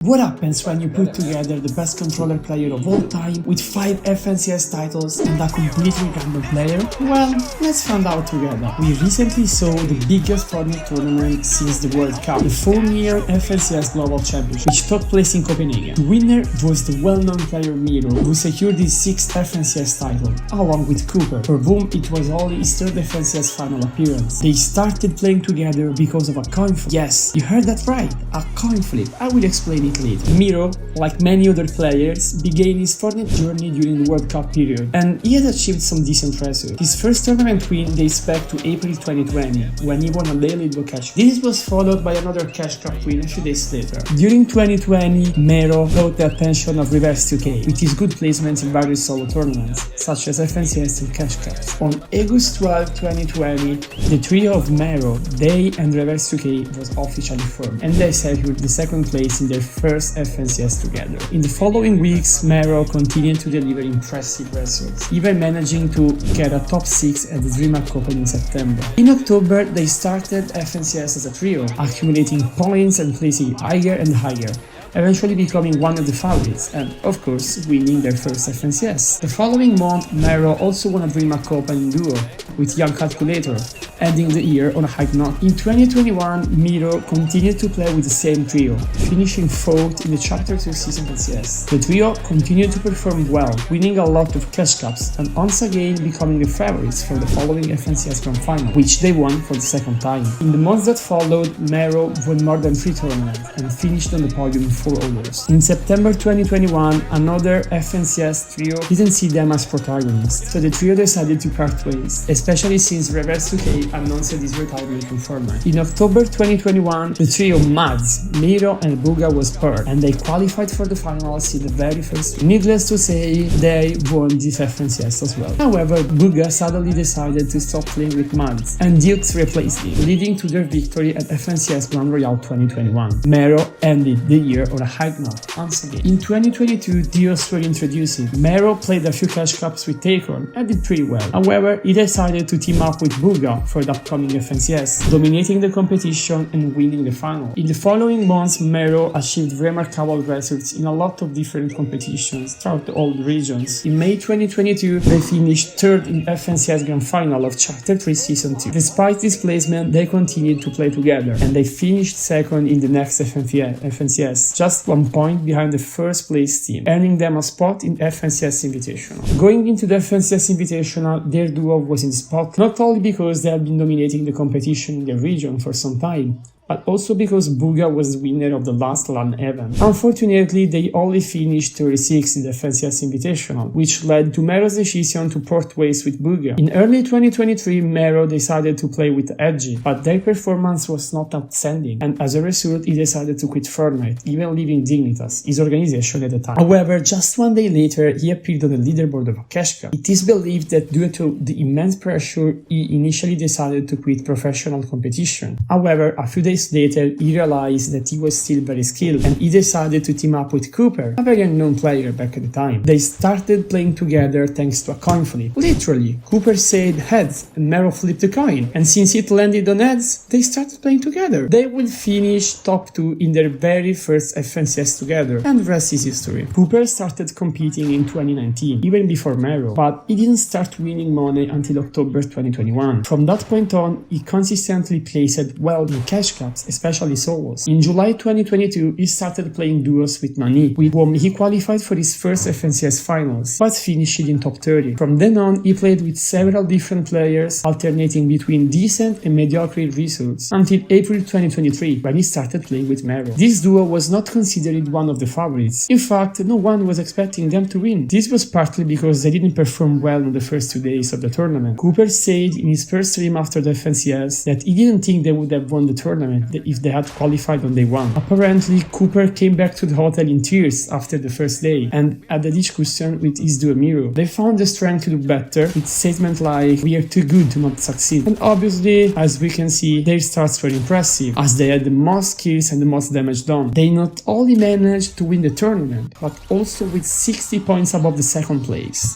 What happens when you put together the best controller player of all time with 5 FNCS titles and a completely random player? Well, let's find out together. We recently saw the biggest Fortnite tournament since the World Cup, the 4-year FNCS Global Championship, which took place in Copenhagen. The winner was the well-known player Mero, who secured his 6th FNCS title, along with Cooper, for whom it was only his 3rd FNCS final appearance. They started playing together because of a coin flip. Yes, you heard that right, a coin flip. I will explain it later. Mero, like many other players, began his Fortnite journey during the World Cup period, and he had achieved some decent results. His first tournament win dates back to April 2020, when he won a daily cash. This was followed by another cash cup win a few days later. During 2020, Mero caught the attention of Reverse 2K with his good placements in various solo tournaments, such as FNCS and cash cups. On August 12, 2020, the trio of Mero, Day and Reverse 2K was officially formed, and they secured the 2nd place in their first FNCS together. In the following weeks, Mero continued to deliver impressive results, even managing to get a top 6 at the DreamHack Open in September. In October, they started FNCS as a trio, accumulating points and placing higher and higher, eventually becoming one of the favorites and, of course, winning their first FNCS. The following month, Mero also won a DreamHack Open in duo with Young Calculator, ending the year on a high note. In 2021, Mero continued to play with the same trio, finishing 4th in the Chapter 2 season FNCS. The trio continued to perform well, winning a lot of cash cups and once again becoming the favorites for the following FNCS Grand Final, which they won for the 2nd time. In the months that followed, Mero won more than 3 tournaments and finished on the podium in 4 others. In September 2021, another FNCS trio didn't see them as protagonists, so the trio decided to part ways, especially since Reverse 2K announced his retirement from Fortnite. In October 2021, the trio Mads, Mero and Buga was paired, and they qualified for the finals in the very first. Needless to say, they won this FNCS as well. However, Buga suddenly decided to stop playing with Mads, and Dukes replaced him, leading to their victory at FNCS Grand Royale 2021. Mero ended the year on a high note once again. In 2022, duos were introduced. Mero played a few cash cups with Taken and did pretty well. However, he decided to team up with Buga for the upcoming FNCS, dominating the competition and winning the final. In the following months, Mero achieved remarkable results in a lot of different competitions throughout all the regions. In May 2022, they finished 3rd in FNCS Grand Final of Chapter 3 Season 2. Despite this placement, they continued to play together, and they finished 2nd in the next FNCS, just 1 point behind the 1st place team, earning them a spot in FNCS Invitational. Going into the FNCS Invitational, their duo was in the spot not only because they had been dominating the competition in their region for some time, but also because Buga was the winner of the last LAN event. Unfortunately, they only finished 36 in the FNCS Invitational, which led to Mero's decision to part ways with Buga. In early 2023, Mero decided to play with Edgy, but their performance was not outstanding, and as a result, he decided to quit Fortnite, even leaving Dignitas, his organization at the time. However, just 1 day later, he appeared on the leaderboard of a cash cup. It is believed that due to the immense pressure, he initially decided to quit professional competition. However, a few days later, he realized that he was still very skilled, and he decided to team up with Cooper, a very unknown player back at the time. They started playing together thanks to a coin flip. Literally, Cooper said heads and Mero flipped the coin, and since it landed on heads, they started playing together. They would finish top 2 in their very first FNCS together, and the rest is history. Cooper started competing in 2019, even before Mero, but he didn't start winning money until October 2021. From that point on, he consistently placed well in cash cups, especially solos. In July 2022, he started playing duos with Nani, with whom he qualified for his first FNCS finals, but finished in top 30. From then on, he played with several different players, alternating between decent and mediocre results, until April 2023, when he started playing with Mero. This duo was not considered one of the favorites. In fact, no one was expecting them to win. This was partly because they didn't perform well in the first 2 days of the tournament. Cooper said in his first stream after the FNCS that he didn't think they would have won the tournament if they had qualified on day 1. Apparently, Cooper came back to the hotel in tears after the first day and had a discussion with his duo Mero. They found the strength to do better with statements like, "We are too good to not succeed." And obviously, as we can see, their starts were impressive, as they had the most kills and the most damage done. They not only managed to win the tournament, but also with 60 points above the 2nd place.